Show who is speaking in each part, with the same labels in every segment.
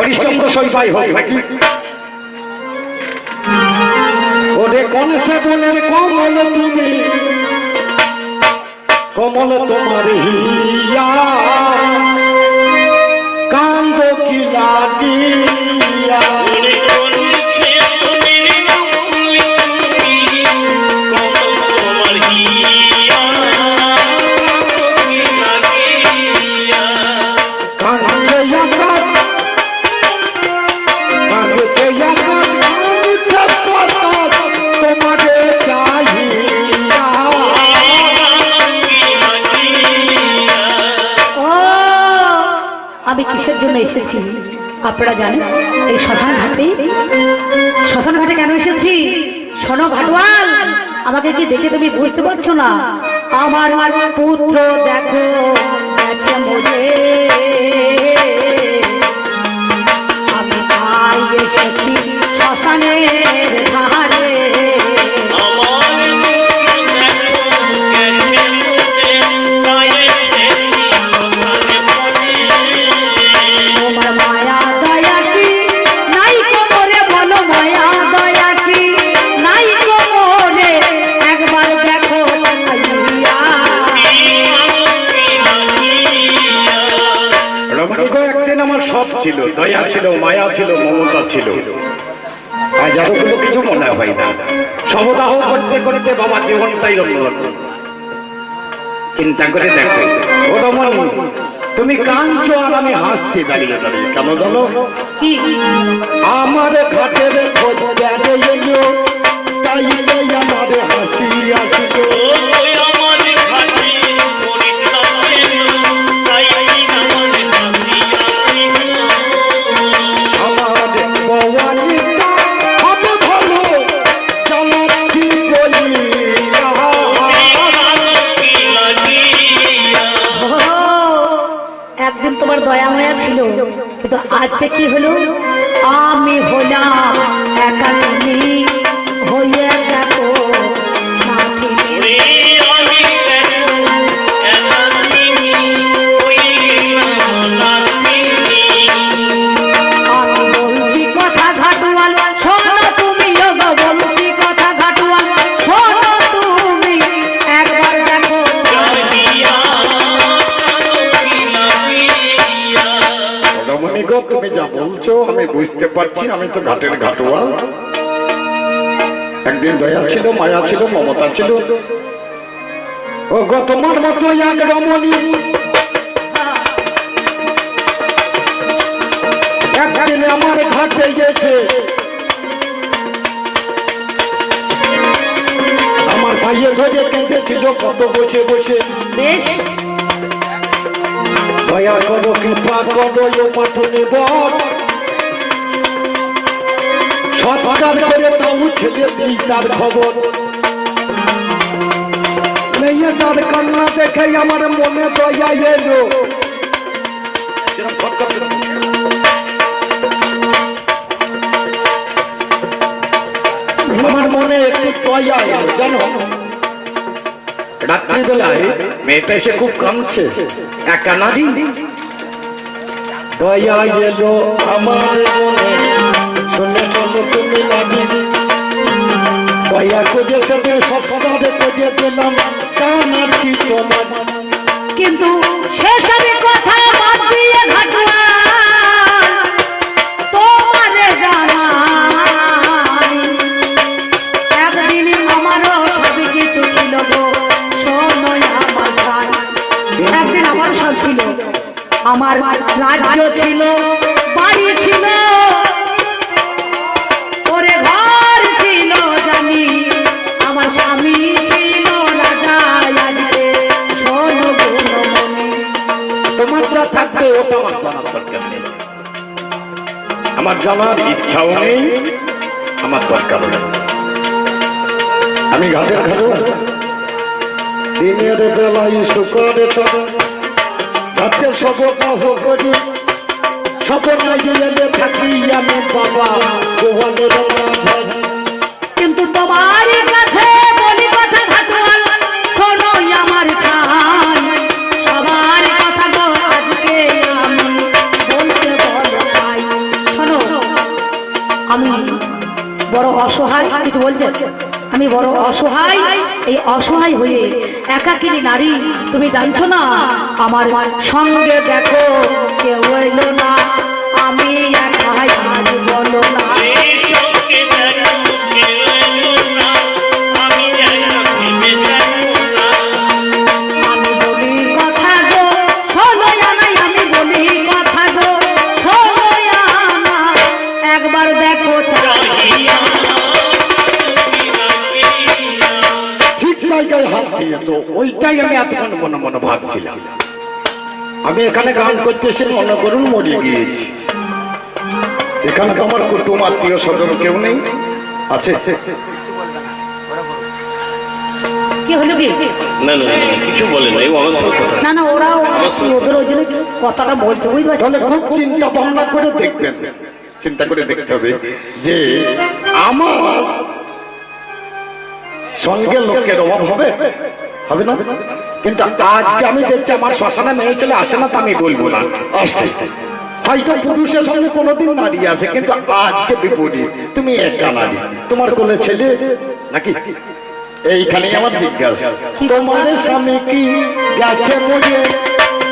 Speaker 1: হরিশ্চন্দ্র সইবাই হোক নাকি? ওরে কোন সে বলের কমল তুমি, কমল তোমার হিয়া, কান্দ কি লাগিয়া।
Speaker 2: আমি কিসের জন্য এসেছি আপনারা জানেন? এই শ্মশান ঘাটে কেন এসেছি? শোনো ঘাটওয়াল, আমাকে কি দেখে তুমি বুঝতে পারছো না? আমার পুত্র দেখো আমি তাই এসেছি শ্মশানের ধারে।
Speaker 1: ছিল, দয়া ছিল, মায়া ছিল, মমতা ছিল, আর যারগুলো কিছু মনে হয় না। সবদাহ করতে করতে বাবা জীবনটাই অন্যরকম। চিন্তা করে দেখো, ও রমণী তুমি কাঁদছো আর আমি হাসছি দাঁড়িয়ে দাঁড়িয়ে। কেন জানো? আমার ঘাটের খোঁজ বেড়ে তাই আমার হাসি আসলো।
Speaker 2: তোমার দয়া মায়া ছিল, কিন্তু আজকে কি হলো? আমি হলাম একাকিনী হয়ে দেখো আমি বলছি কথা ঘাটওয়াল, শোনো তুমি বলছি কথা ঘাটওয়াল, শোনো তুমি একবার দেখো।
Speaker 1: তুমি যা বলছো আমি বুঝতে পারছি, আমি তো ঘাটের ঘাটওয়াল। একদিন দয়া ছিল, মায়া ছিল, মমতা ছিল। ও গো তোমার মতো এক রমণী একদিন আমার ঘাটে গেছে, আমার ভাইয়ের ধরে কেঁদেছিল কত বসে বসে।
Speaker 2: বেশ,
Speaker 1: দয়া করো, কৃপা করো, পাঠনে বট সৎকার করে তাও ছেলে দিই তার খবর। মেয়েটার কান্না দেখে আমার মনে দয়া এলো, আমার মনে একটু দয়া এলো জানো। রাত্রিবেলায় মেয়েটা এসে খুব কাঁদছে, একা নারী। দয়া এলো আমার মনে, শুনে চলো তুমি নারী। দয়া করে সাথে সৎকারে করে দিলাম কানাচ্ছি তোমার।
Speaker 2: কিন্তু সেসবই কথা বাদ দিয়ে ঘাটওয়াল তোমারে জানাই, একদিন আমারও সব কিছু ছিল গো। শোনো আমার ভাই, একদিন আমার সব ছিল, আমার রাজ্য ছিল, বাড়ি ছিল, ওরে ঘর ছিল, জানি আমার স্বামী ছিল রাজা। আজকে শোনো গুণমণি,
Speaker 1: তোমার যা থাকবে ওটা আমার জানার দরকার নেই, আমার জানার ইচ্ছাও নেই, আমার দরকারও নেই। আমি ঘাটের ঘাটে দিনের বেলায় শুকরে ঘাটের সবকাহ করি, সপনা গিয়ে থাকি আমি বাবা গোয়ালের।
Speaker 2: কিন্তু তোমার কাছে বলি কথা ঘাটওয়াল, শোনো আমার ঠান, সবার কথা গো আজকে আমি বলতে বলো ভাই। কিছু বলছেন? আমি বড় অসহায়, এই অসহায় হয়ে একাকিনী নারী, তুমি জানছো না আমার সঙ্গে দেখো কেউ এলো না, আমি একাই আজ বলো না। আমি বলি কথা গো শোনো জানাই, আমি বলি কথা গো শোনো জানাই, একবার দেখো চাহিয়া।
Speaker 1: ঠিক জায়গায় হাত দিয়েছো, ওইটাই আমি এতক্ষণ মনে মনে ভাবছিলাম। আমি এখানে গান করতে এসে মনে করুন মরে গিয়েছি। এখানে তো আমার কুটুম আত্মীয় স্বজন কেউ নেই, আছে?
Speaker 2: কি হলো কি?
Speaker 3: না না না, কিছু বলে না, এই আমার সঙ্গে কথা।
Speaker 2: না না, ওরাও ওদের ওই জন্য কথাটা বলছে, বুঝতে পারছো?
Speaker 1: তাহলে খুব চিন্তা ভাবনা করে দেখবেন, চিন্তা করে দেখতে হবে যে আমার সঙ্গে লোকের অভাব হবে, হবে না? কিন্তু আজকে আমি দেখছি আমার শ্মশানে মেয়ে ছেলে আসে না, তা আমি বলবো না, আসছে। হয়তো পুরুষের সঙ্গে কোনোদিন নারী আসে, কিন্তু আজকে বিপরীত, তুমি একা নারী, তোমার কোলে ছেলে নাকি? এইখানে আমার জিজ্ঞাসা, তোমার স্বামী কি গেছে মরে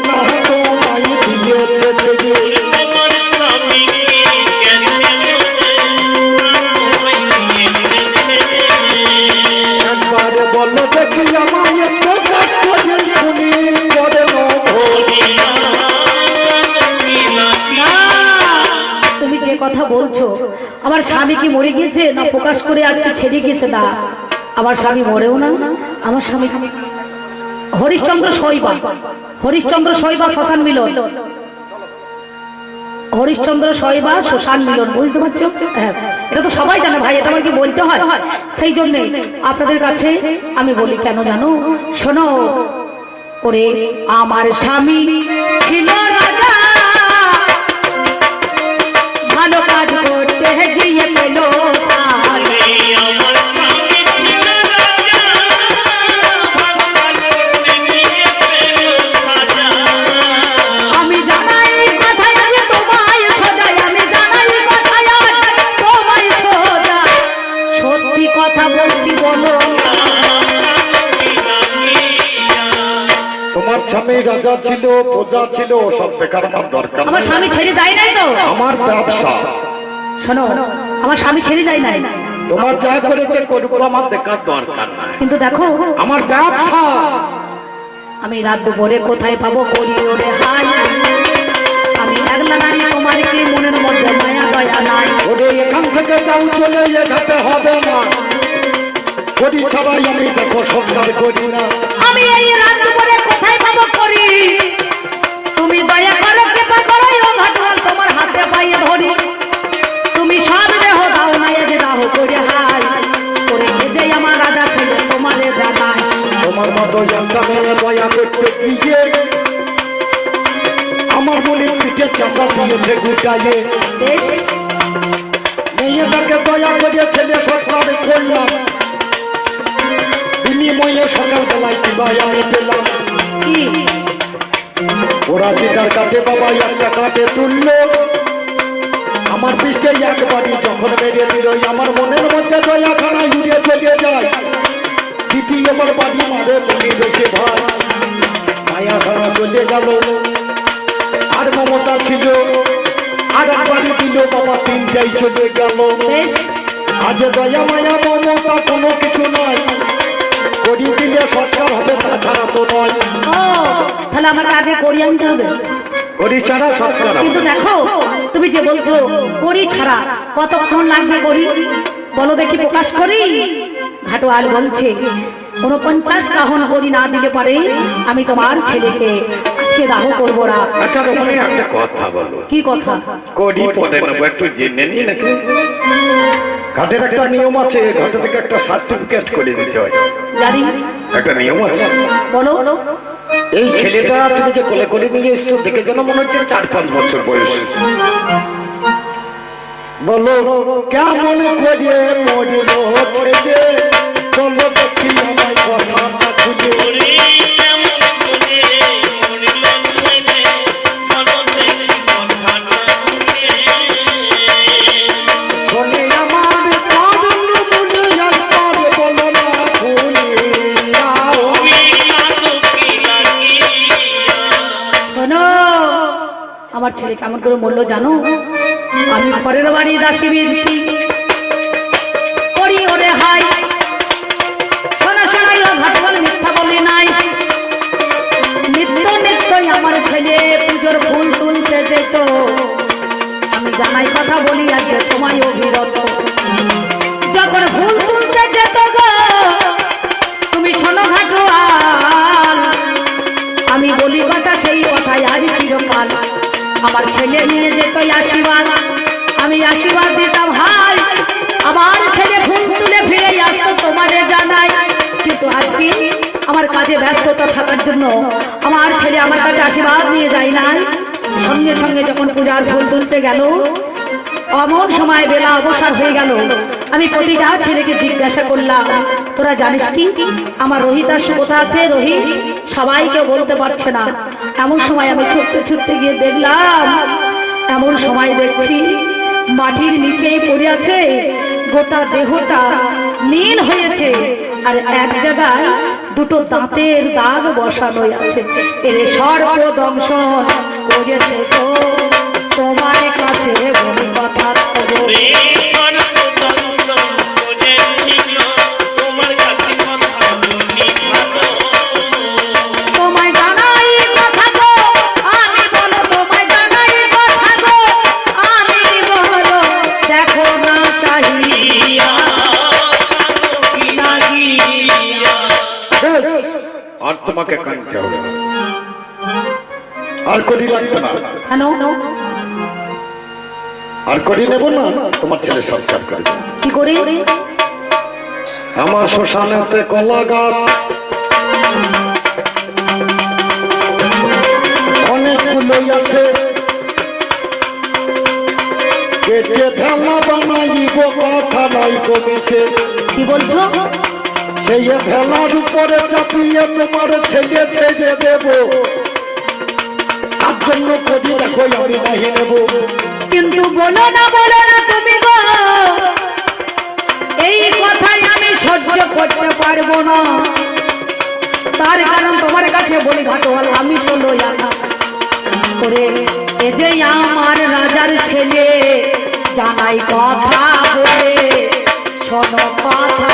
Speaker 1: না তোমায় দিয়েছে ছেড়ে? একবার বলো দেখি আমায় একটু কাজ করে শুনি করে
Speaker 2: না, তুমি যে কথা বলছো আমার স্বামী কি মরে গিয়েছে না প্রকাশ করে আজকে ছেড়ে গিয়েছে? না, আমার স্বামী মরেও না, আমার স্বামী হরিশ্চন্দ্র শৈবা, হরিশ্চন্দ্র শৈবা শ্মশান মিলন, হরিশ্চন্দ্র শৈবা শ্মশান মিলন, বুঝতে পারছো? হ্যাঁ, এটা তো সবাই জানে ভাই, এটা আমার কি বলতে হয়? সেই জন্য আপনাদের কাছে আমি বলি, কেন জানো? শোনো, ওরে আমার স্বামী ছিল রাজা, ভালো কাজ করতে গিয়ে পেল
Speaker 1: স্বামী রাজা ছিল, প্রজা ছিল, সব দেখার আমার দরকার।
Speaker 2: আমার স্বামী ছেড়ে যায় নাই তো,
Speaker 1: আমার ব্যবসা।
Speaker 2: শোনো, আমার স্বামী ছেড়ে যায় নাই,
Speaker 1: তোমার যা করেছে করুক, আমার দেখার দরকার নাই।
Speaker 2: কিন্তু দেখো
Speaker 1: আমার ব্যবসা,
Speaker 2: আমি রাত দুপুরে কোথায় পাবো করি ওরে হাই, আমি একলা নারী, তোমার কি মনের মধ্যে মায়া দয়া নাই?
Speaker 1: ওরে এখান থেকে যাও চলে, এ ঘাটে হবে না, করি ছাড়াই আমি দেখো সংসার করি না।
Speaker 2: আমি এই রাত দুপুরে কোথায় পাবো করি, তুমি দয়া করো কৃপা করো ও ঘটনাল, তোমার হাতে পায়ে ধরি, তুমি সব দেহ দাও না, এ যে দাও করে হাই, করে যে আমার রাজা ছিল তোমারে দাদা।
Speaker 1: তোমার মতো একটা মেয়ে দয়া করতে গিয়ে আমার মনে পিঠে চাপা দিয়েছে গুটাইয়ে,
Speaker 2: বেশ
Speaker 1: মেয়েটাকে দয়া করে ছেলে সৎকার করলাম, বিনিময়ে সকালবেলায় কিবা আমি পেলাম
Speaker 2: কি?
Speaker 1: ওরা যেটার কাটে বাবা একটা কাটে তুললো, আমার পৃষ্ঠে একবারই যখন মেরে দিল, আমার মনের মধ্যে দয়াখানা উড়িয়ে চলে যায়। দ্বিতীয়বার বাড়ি মারে মনে বেশি ভাই, মায়াখানা চলে গেল, আর মমতা ছিল, আর একবারই দিল বাবা, তিনটাই চলে গেল।
Speaker 2: বেশ,
Speaker 1: আজ দয়া মায়া মমতা কোনো কিছু নয়, করি দিলে সরকার হবে, তাছাড়া তো নয়।
Speaker 2: ও তাহলে আমাকে আগে করি আনতে হবে,
Speaker 1: করি ছাড়া সরকার।
Speaker 2: কিন্তু দেখো তুমি যে বলছো করি ছাড়া কতক্ষণ লাগবে করি বলো দেখি, প্রকাশ করি? ঘাটোয়াল বলছে 49 কাহন করি না দিলে পারে আমি তোমার ছেলেকে আজকে দাহ করবো না।
Speaker 1: আচ্ছা ওখানে একটা কথা বলো।
Speaker 2: কি কথা?
Speaker 1: করি পরে নেবো, একটু জেনে নিই নাকি? ঘাটের একটা নিয়ম আছে, ঘাটে থেকে একটা সার্টিফিকেট করে দিতে হয়,
Speaker 2: জানি,
Speaker 1: একটা নিয়ম আছে।
Speaker 2: বলো।
Speaker 1: এই ছেলেটা তুমি যে কোলে কোলে নিয়ে এসছো, দেখে যেন মনে হচ্ছে 4-5 বছর বয়স। বলো কেমন করে মরিল ছেলে, চলো দেখি আমায় কথাটা খুঁজে। শোনে আমার কারণ মনে
Speaker 2: আমার ছেলে কেমন করে মরলো জানো? আমি পরের বাড়ি দাসী বৃত্তি করি ওরে হাই, শোনা শোনাই ও ঘাটওয়াল মিথ্যা বলি নাই। নিত্য নিত্যই আমার ছেলে পুজোর ফুল তুলতে যেত, আমি জানাই কথা বলি আজকে তোমায় অভিরত। যখন ফুল তুলতে যেত গো তুমি শোনো ঘাটওয়াল, আমি বলি কথা সেই কথাই আজ চিরকাল। আমার ছেলে নিয়ে যেত আশীর্বাদ, আমি আশীর্বাদ দিতাম হাই। আমার ছেলে ফুল তুলে ফিরে আসতো তোমারে জানাই। কিন্তু আজকে আমার কাজে ব্যস্ততা থাকার জন্য আমার ছেলে আমার কাছে আশীর্বাদ নিয়ে যায় নাই। সঙ্গে সঙ্গে যখন পূজার ফুল তুলতে গেল অমন সময় বেলা অবসর হয়ে গেল। আমি প্রতিটা ছেলেকে জিজ্ঞাসা করলাম তোরা জানিস কি আমার রোহিত আর সুকথা আছে? রোহিত সবাইকে বলতে পারছে না। এমন সময় আমি ছুটতে ছুটতে গিয়ে দেখলাম, এমন সময় দেখছি মাটির নিচেই পড়ে আছে, গোটা দেহটা নীল হয়েছে আর এক জায়গায় দুটো দাঁতের দাগ বসানো আছে। এর সর্বদংশন করেছে তো তোমার কাছে বলি কথা তোমায় জানাই কথা গো আমি বলো, তোমায় জানাই কথা গো আমি বলো, দেখো না চাহিয়া
Speaker 1: আর তোমাকে কাঁদতে হবে না, আর করি লাগবে না,
Speaker 2: কেন?
Speaker 1: আর করি নেব না। তোমার ছেলে সৎকার করবে
Speaker 2: কি করে?
Speaker 1: আমার শ্মশানেতে কলা গাছ অনেকগুলোই আছে, কেটে ভেলা বানাইব কথা নয় কমেছে।
Speaker 2: কি বলছো?
Speaker 1: সেই ভেলার উপরে চাপিয়ে তোমার ছেলে ছেড়ে দেব, তার জন্য করি দেখো আমি নাহি নেব।
Speaker 2: কিন্তু বলো না তুমি গো এই কথাই আমি সহ্য করতে পারবো না। তার কারণ তোমার কাছে বলি ঘাটওয়াল আমি ষোলো আনা করে এ যে আমার রাজার ছেলে জানাই কথা বলে শোনো কথা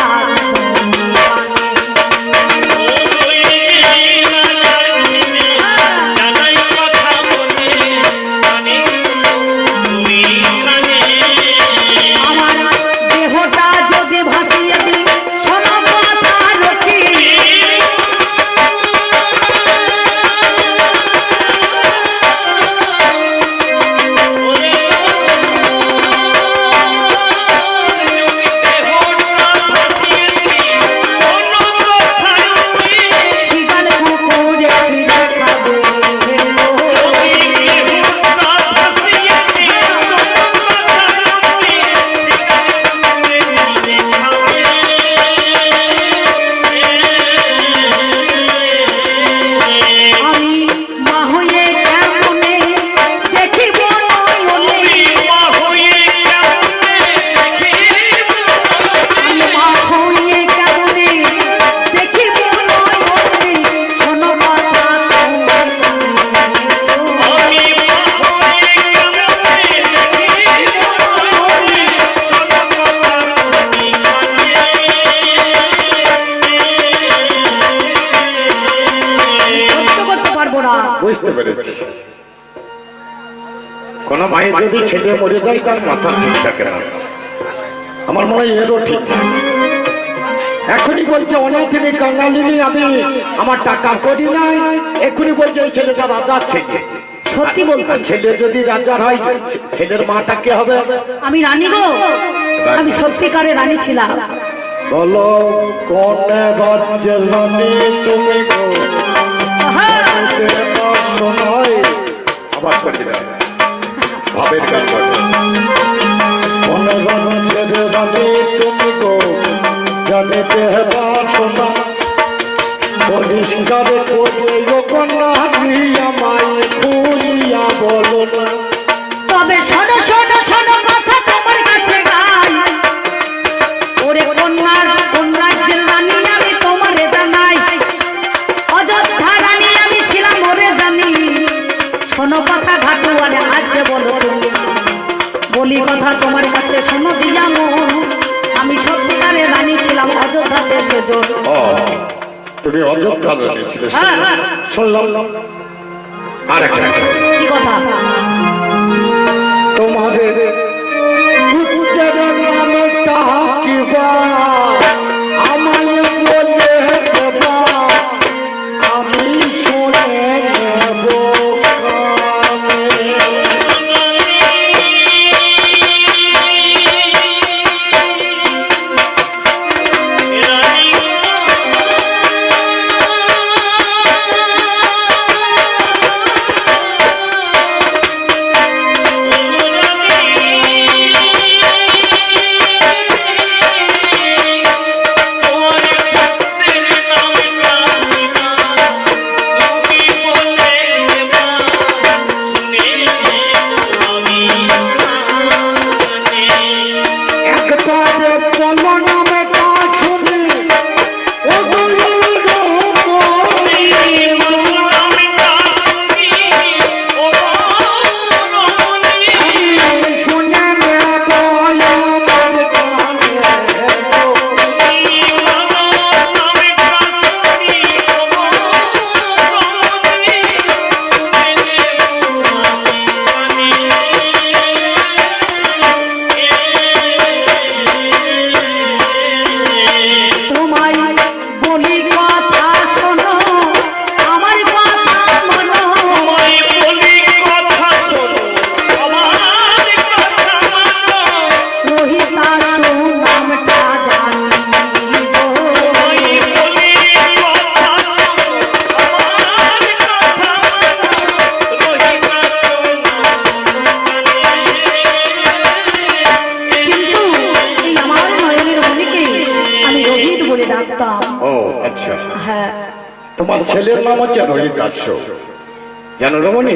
Speaker 1: বুঝতে পেরেছি। কোন মায়ের যদি ছেলে মরে যায় তার মাথা ঠিক থাকে না, আমার মনে হয় এরও ঠিক না। এখনই বলছে অনাথিনী কাঙ্গালিনী আমি আমার টাকা করি নাই, এখনই বলছে এই ছেলেটা রাজার ছেলে।
Speaker 2: সত্যি বলছি,
Speaker 1: ছেলে যদি রাজার হয় ছেলের মাটা কে হবে?
Speaker 2: আমি রানী গো, আমি সত্যিকারে রানী ছিলাম।
Speaker 1: বলো কোন রাজ্যের রানী তুমি গো? নয় আবার করে দাও ভাবের গান করো। কোন রাজ্যের রানী তুমি গো? জানিতে হেবা শোনা পরিষ্কার করে কন্যা আমায় খুলিয়া বলো না।
Speaker 2: তবে শোনো শোনো শোনো কথা তোমার কাছে গাই, ওরে কন্যার কোন রাজ্যের রানী আমি তোমারে জানাই। অযোধ্যা রানী আমি ছিলাম ওরে জানি, শোনো কথা ঘাটুয়ালে আজকে বলো তুমি বলি কথা তোমার কাছে শোনো দিয়া মন আমি সত্যিকারে রানী ছিলাম অযোধ্যা দেশে জোর
Speaker 1: ও তুমি অযোধ্যা রানী ছিলে,
Speaker 2: হ্যাঁ, হ্যাঁ।
Speaker 1: শুনলাম। আর একটা
Speaker 2: কি কথা
Speaker 1: তোমাদের পুত্রের নামটা কিবা আমায় বলে দেবা, আমি শুনে নেব কানে। ও আচ্ছা,
Speaker 2: হ্যাঁ
Speaker 1: তোমার ছেলের নাম হচ্ছে রোহিত দাস। জানো রমণী,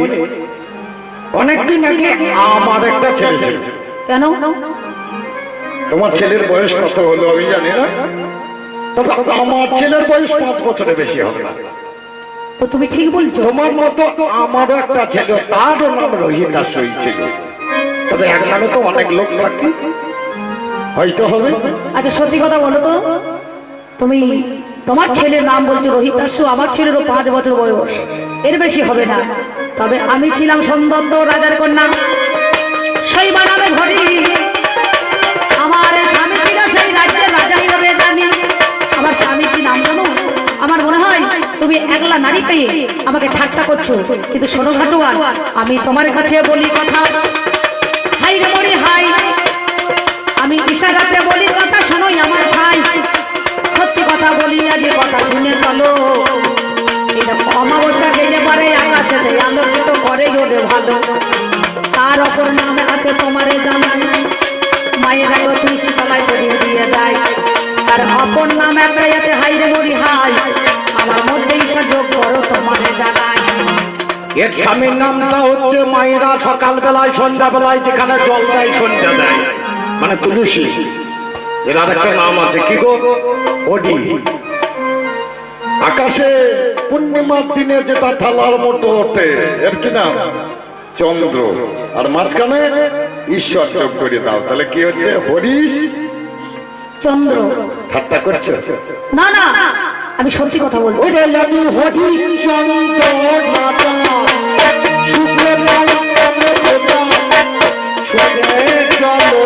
Speaker 1: অনেকদিন আগে আমার একটা ছেলে ছিল।
Speaker 2: কেন
Speaker 1: তোমার ছেলের বয়স কত হলো আমি জানি না, তবে আমার ছেলের বয়স 5 বছরের বেশি হবে না।
Speaker 2: তো তুমি ঠিক বলছো
Speaker 1: তোমার মতো আমারও একটা ছেলে, তার নাম রোহিত দাস ছিল। তবে এক নামে তো অনেক লোক থাকে, হয়তো হবে।
Speaker 2: আচ্ছা সত্যি কথা বলো তো, তুমি তোমার ছেলের নাম বলছো রোহিত দাস, আমার ছেলেরও 5 বছর বয়স, এর বেশি হবে না। তবে আমি ছিলাম সোমদত্ত রাজার কন্যা, সেই বানাবে ঘড়ি। আমার স্বামী ছিল সেই রাজ্যের রাজা হিসেবে জানি। আমার স্বামী কি নাম জানো? আমার মনে হয় তুমি একলা নারী পেয়ে আমাকে ঠাট্টা করছো, কিন্তু শোনো ঘাটুয়াল, আমি তোমার কাছে বলি কথা, হাই রে মরি হাই, আমি ইশারাতে বলি কথা, শোনোই আমার ভাই। সত্যি কথা বলি না, যে কথা শুনে চলো। এটা অমাবস্যা গেলে পরে আকাশে আলোকিত করে ওঠে ভালো। তার অপর নামে আছে তোমারে জানা, মায়ের আগে তুলসী তলায় পরিয়ে দিয়ে যায়। তার অপর নাম একটাই আছে হাই রে মরি হাই, আমার মধ্যে ঈশা যোগ করো তোমারে জানাই।
Speaker 1: এর স্বামীর নামটা হচ্ছে মায়েরা সকাল বেলায় সন্ধ্যা বেলায় যেখানে জল দেয় সন্ধ্যা দেয়, মানে তুলসী। এর আরেকটা নাম আছে কি গো? ওডি। আকাশে পূর্ণিমার দিনে যেটা থালার মতো ওঠে, এর কি নাম? চন্দ্র। আর মাঝখানে ঈশ্বর যোগ করে দাও, তাহলে কি হচ্ছে? হরিশ
Speaker 2: চন্দ্র।
Speaker 1: ঠাট্টা করছো?
Speaker 2: না না, আমি সত্যি কথা বলবো।
Speaker 1: ওরে আমি হরিশ চন্দ্র রাজা, শুভ্র চলো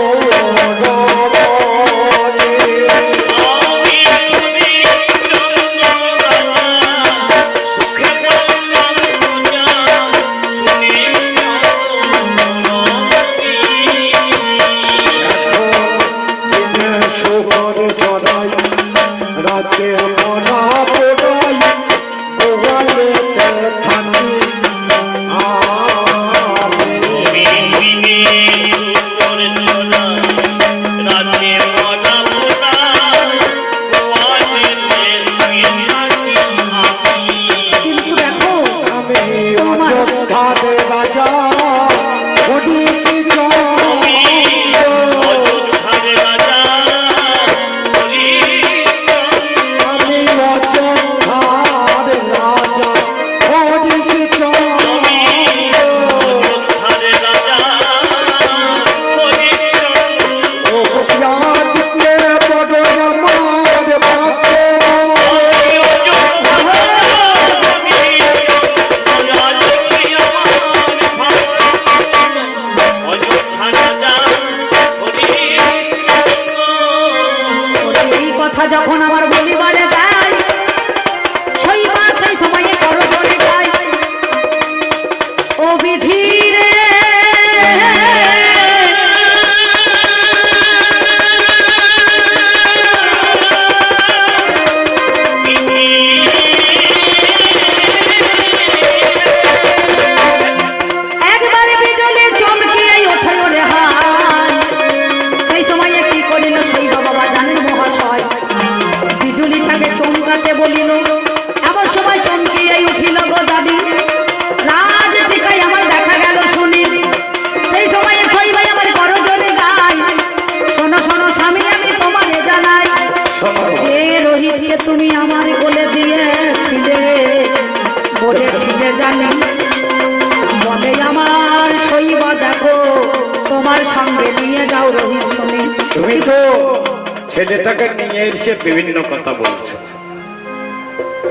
Speaker 2: তোমার সঙ্গে নিয়ে যাও রোহিত শুনি।
Speaker 1: তুমি তো ছেলেটাকে নিয়ে এসে বিভিন্ন কথা বলছো।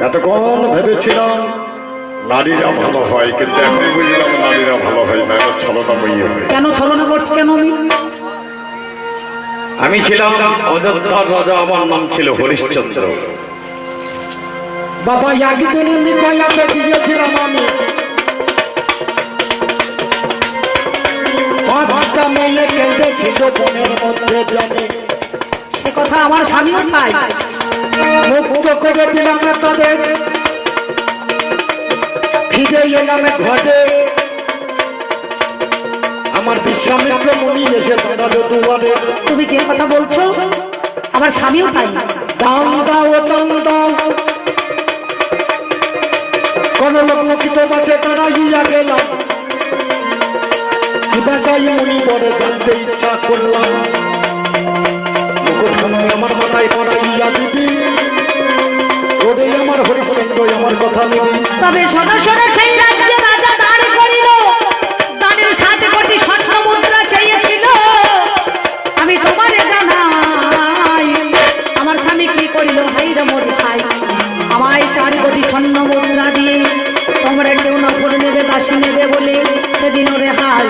Speaker 1: এতক্ষণ ভেবেছিলাম নারীরা ভালো হয়, কিন্তু এখন বুঝলাম নারীরা ভালো হয় না, এটা ছলনাময়ী হয়।
Speaker 2: কেন ছলনা করছো কেন?
Speaker 1: আমি ছিলাম অযোধ্যার রাজা, আমার নাম ছিল হরিশ্চন্দ্র। বাবা একদিন এমনি কয়াতে গিয়েছিলাম আমি, 5টা মেয়ে কেঁদেছিল বনের মধ্যে জানি।
Speaker 2: সে কথা আমার স্বামীও চাই।
Speaker 1: মুক্ত করে দিলাম তাদের, ফিরে এলাম ঘটে। আমার বিশ্বামিত্র মুনি এসে দাঁড়ালো দুয়ারে।
Speaker 2: তুমি যে কথা বলছো আমার স্বামীও তাই।
Speaker 1: দাম দাও দাম দাও, কোন লোক মুখিত বাসে দাঁড়াইয়া গেলাম। কিবা চাই মুনি বলে জানতে ইচ্ছা করলাম। মুকুটখানায় আমার মাথায় পড়াইয়া দিবি, ওরে আমার হরিশ্চন্দ্র আমার কথা নিবি।
Speaker 2: তবে সদস্যরা সেই রাজ্যে রাজা দান করিল, দানের 7 কোটি স্বর্ণ মুদ্রা চেয়েছিল। আমি তোমারে জানাই আমার স্বামী কি করিল, হাইরে মোর ভাই। আমায় 4 কোটি স্বর্ণ মুদ্রা দিয়ে তোমরা কেউ নফর নেবে, দাসী নেবে বলে সেদিন ওরে হাল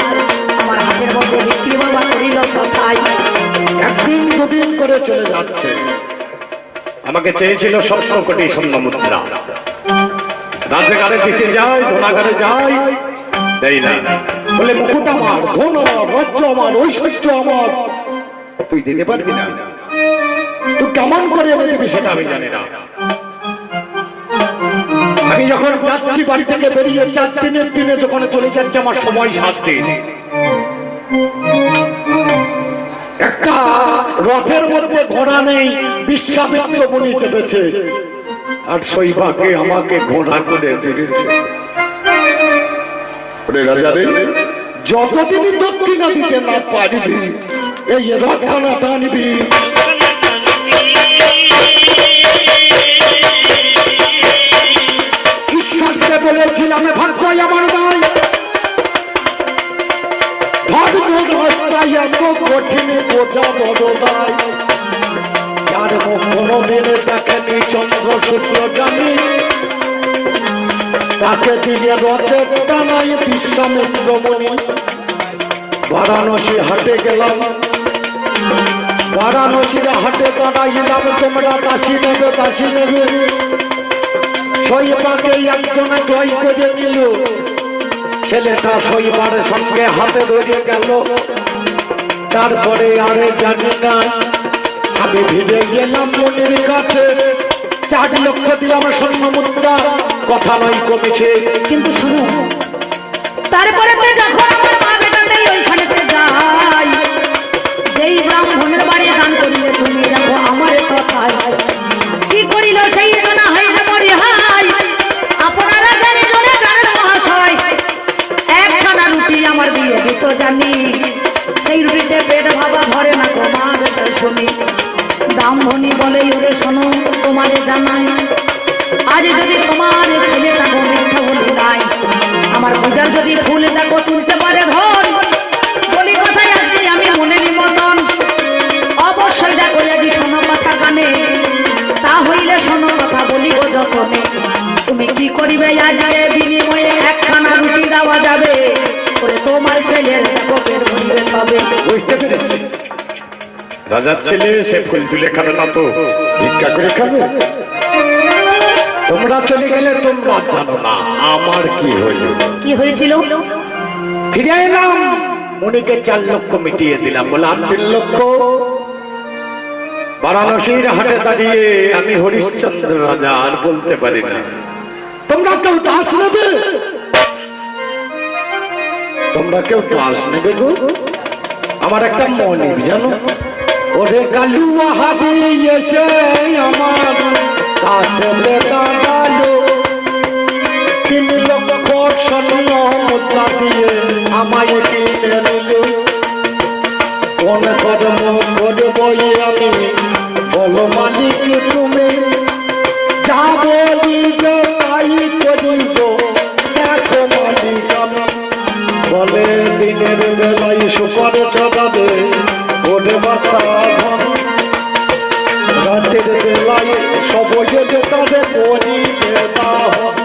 Speaker 2: আমার হাতের মধ্যে বিক্রি বাবা করিল কথাই।
Speaker 1: একদিন দুদিন করে চলে যাচ্ছে, আমাকে চেয়েছিল 17 কোটি স্বর্ণ মুদ্রা। রাজাগারে দিতে যাই, ধনাগারে যাই, দেই না। বলে মুকুট আমার, ধন আমার, রাজ্য আমার, ঐশ্বর্য আমার, তুই দিতে পারবি না। তুই কেমন করে এনে দিবি সেটা আমি জানি না। আমি যখন যাচ্ছি বাড়ি থেকে বেরিয়ে 4 দিনের দিনে যখন চলে যাচ্ছে, আমার সময় 7 দিন। একটা রথের মধ্যে ঘোড়া নেই, বিশ্বামিত্র মুনি চেপেছে, আর সৈবাকে আমাকে ঘোড়া করে দিয়েছে। রাজা রে, যতদিন দক্ষিণা দিতে না পারবি এই রথখানা টানবি। ঈশ্বরকে বলেছিলাম ভাগ্য আমার নয়, ধর্ম রাস্তায় এত কঠিন বোঝা বড়দায়। যার মুখ কোনোদিনে দেখেনি চন্দ্র সূর্য জানি, তাকে দিয়ে রথের টানাই বিশ্বামিত্র মুনি। বারাণসী হাটে গেলাম, বারাণসীর হাটে দাঁড়াইলাম, তোমরা দাসী নেবে দাসী নেবে। শৈবাকে একজনে জয় করে নিল, ছেলেটা শৈবার সঙ্গে হাতে ধরে গেল। তারপরে আরে জানি না, আমি ভিড়ে গেলাম মুনির কাছে, 4 লক্ষ দিলাম স্বর্ণ মুদ্রা, কথা নয় কমেছে।
Speaker 2: কিন্তু শুনো, তারপরে যখন আমার মা বেটাটাই ওইখানেতে যাই, যেই ব্রাহ্মণের বাড়ি দান করিলে তুমি দেখো আমার কথাই কি করিল সেই জানা হয় না মরি হাই। আপনারা জানি জনে জানেন মহাশয়, 1খানা রুটি আমার দিয়ে দিত জানি, সেই রুটিতে পেট ভাবা ভরে না গো মা বেটা শুনি। ব্রাহ্মণী বলে ওরে শোনো তোমারে জানাই, আজ যদি তোমার ছেলেটা গো মিথ্যা বলি নাই, আমার পূজার যদি ফুল দেখো তুলতে পারে ধর, বলি কথাই আজকে আমি মনের মতন অবশ্যই দেখো যদি শোনো কথা কানে, তা হইলে শোনো কথা বলিব যতনে। তুমি কি করিবে আজকে বিনিময়ে 1খানা রুটি দেওয়া যাবে, করে তোমার ছেলের পেট ভরিবে তবে।
Speaker 1: বুঝতে পেরেছি, রাজার ছেলে সে ফুল তুলে খাবে না তো ভিক্ষা করে খাবে। তোমরা চলে গেলে তোমরা জানো না আমার কি হইল।
Speaker 2: কি হয়েছিল?
Speaker 1: ফিরে এলাম, মুনিকে 4 লক্ষ মিটিয়ে দিলাম, বলে আর 3 লক্ষ। বারাণসীর হাটে দাঁড়িয়ে আমি হরিশ্চন্দ্র রাজা আর বলতে পারি না। তোমরা কেউ দাস নেবে, তোমরা কেউ দাস নেবে গো। আমার একটা মনির জানো, ওরে কালুয়া হাটে এসে আমার কাছে দাঁড়ালো, 3 লক্ষ স্বর্ণ মুদ্রা দিয়ে আমায় কিনে নিল। কোন কর্ম করবই আমি বলো মালিক তুমি, যা বলিবে তাই করিব, দেখো মালিক আমি। বলে
Speaker 4: দিনের বেলায় শুকরে চড়াবে ওরে বাচ্চা ধন, রাতের বেলায় সবজে তাদের করিবে দাহন।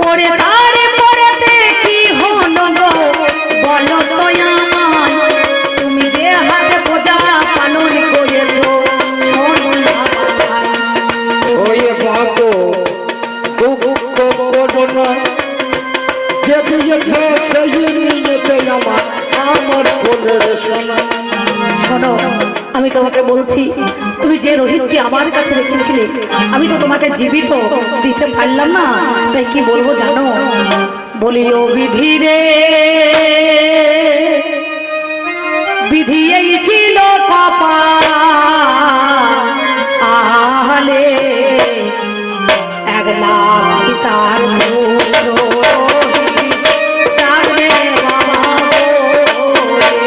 Speaker 2: ওরে তারে পরেতে কি হলো গো বলো তো আমায়, তুমি যে হাতে পূজা পালন করেছো শোনো না ভাই।
Speaker 4: ওই মাতো দুঃখ করো না, যে দিয়েছে সেই নিয়েছে আমার আমার কোলের সোনা।
Speaker 2: শোনো, আমি তোমাকে বলছি, তুমি যে রোহিতকে আমার কাছে রেখেছিলে আমি তো তোমাকে জীবিত দিতে পারলাম না, তাই কি বলবো জানো? বলি ও বিধি রে, বিধি এই ছিল কপাল, আহলে এক লাখ তার পুত্র ডাকবে বাবা বলে।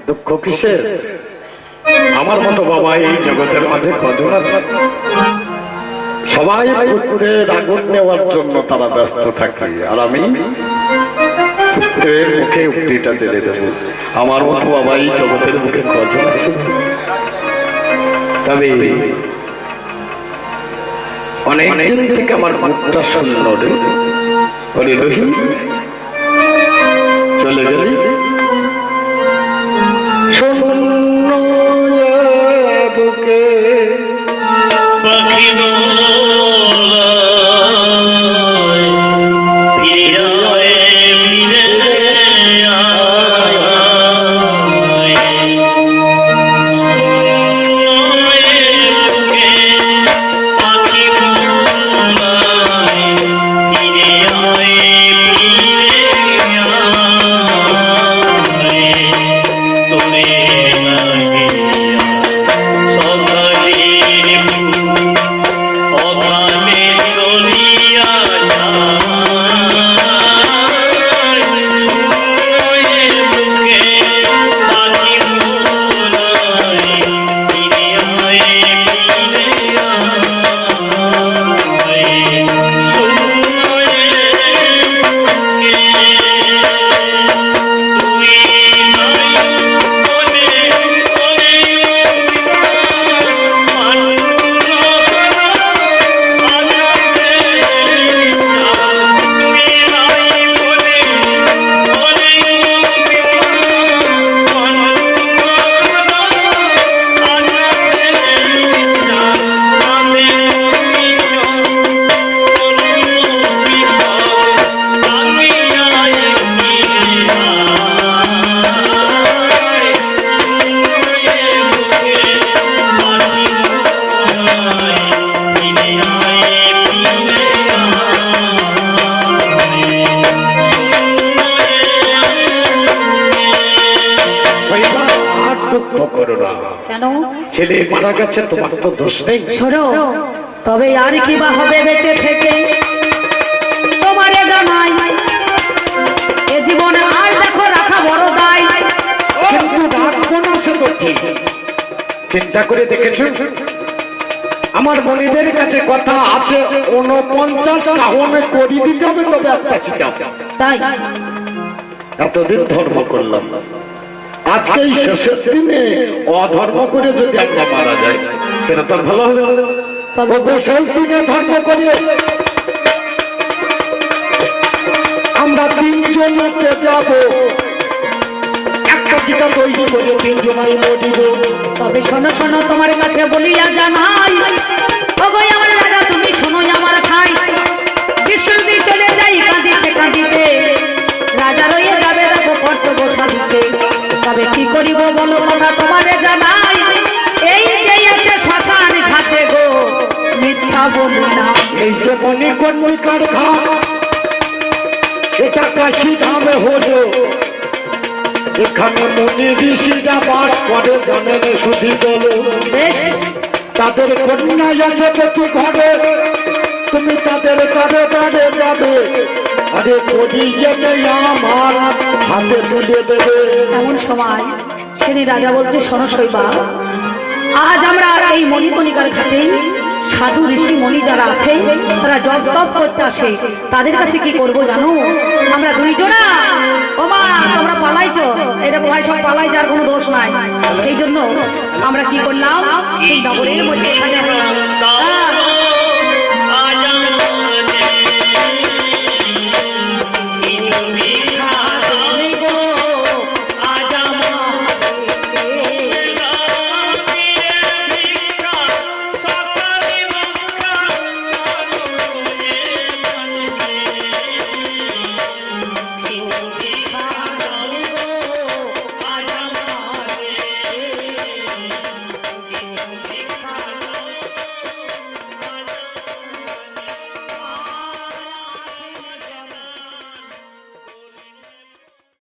Speaker 1: দুঃখ কিসের? আমার মতো বাবা এই জগতের মাঝে কজন আছে? সবাই পুত্রের আগুন নেওয়ার জন্য তারা ব্যস্ত থাকে, আর আমি পুত্রের মুখে উক্তিটা জেলে দেব। আমার মতো বাবা এই জগতের মুখে কজন আছে? তবে অনেকদিন থেকে আমার মুখটা শূন্য রে। বলি রহিম চলে গেলি
Speaker 4: শূন্য বুকে
Speaker 3: পাখি
Speaker 1: ছেলে মারা গেছে, তোমার তো দোষ নেই।
Speaker 2: শোনো, তবে আর কি বা হবে বেঁচে থেকে তোমার জামাই এ জীবনে আর দেখো রাখা বড় দায়।
Speaker 1: কিন্তু রাখবো না সে তো ঠিক। চিন্তা করে দেখেছ আমার মনিবের কাছে কথা আছে 49 কাহনে করি দিতে হবে, তবে একটা চিন্তা।
Speaker 2: তাই
Speaker 1: এতদিন ধর্ম করলাম, আজকে এই শেষের দিনে অধর্ম করে যদি আমরা মারা যাই সেটা তো ভালো হবে।
Speaker 4: ওগো শেষ দিনে ধর্ম করে আমরা তিনজনকে যাব, একটা চিতা তৈরি করে তিনজনাই মরিব।
Speaker 2: তবে শোনো শোনো, তোমার কাছে বলিয়া জানাই, ওগো আমার রাজা তুমি শোনো আমার ঠাই, বিশ্বজিৎ চলে যাই কাঁদিতে কাঁদিতে, রাজা রয়ে যাবে দেখো কর্তব্য সাধিতে। তবে কি করিব বলো কথা তোমারে জানাই, এই যে একটা শ্মশান ঘাটে গো মিথ্যা বলি না।
Speaker 4: এই যে মণিকর্ণিকার ঘাট, এটা কাশি ধামে হলো, এখানে মুনি ঋষিরা বাস করে জানেন শুধু বলো।
Speaker 2: বেশ,
Speaker 4: তাদের কন্যা আছে প্রতি ঘরে, তুমি তাদের ঘরে ঘরে যাবে, আরে করিয়ে নেই আমার হাতে তুলে দেবে।
Speaker 2: এমন সময় সেনি রাজা বলছে, শোনো শৈবা, আজ আমরা এই মণিকণিকার ঘাটে সাধু ঋষি মণি যারা আছে তারা জপ তপ করতে আসে, তাদের কাছে কি করব জানো? আমরা দুইজনা ওমা তোমরা পালাইছো, এই দেখো ভাই সব পালাই, যার কোনো দোষ নাই। সেই জন্য আমরা কি করলাম, সেই নগরের মধ্যে এখানে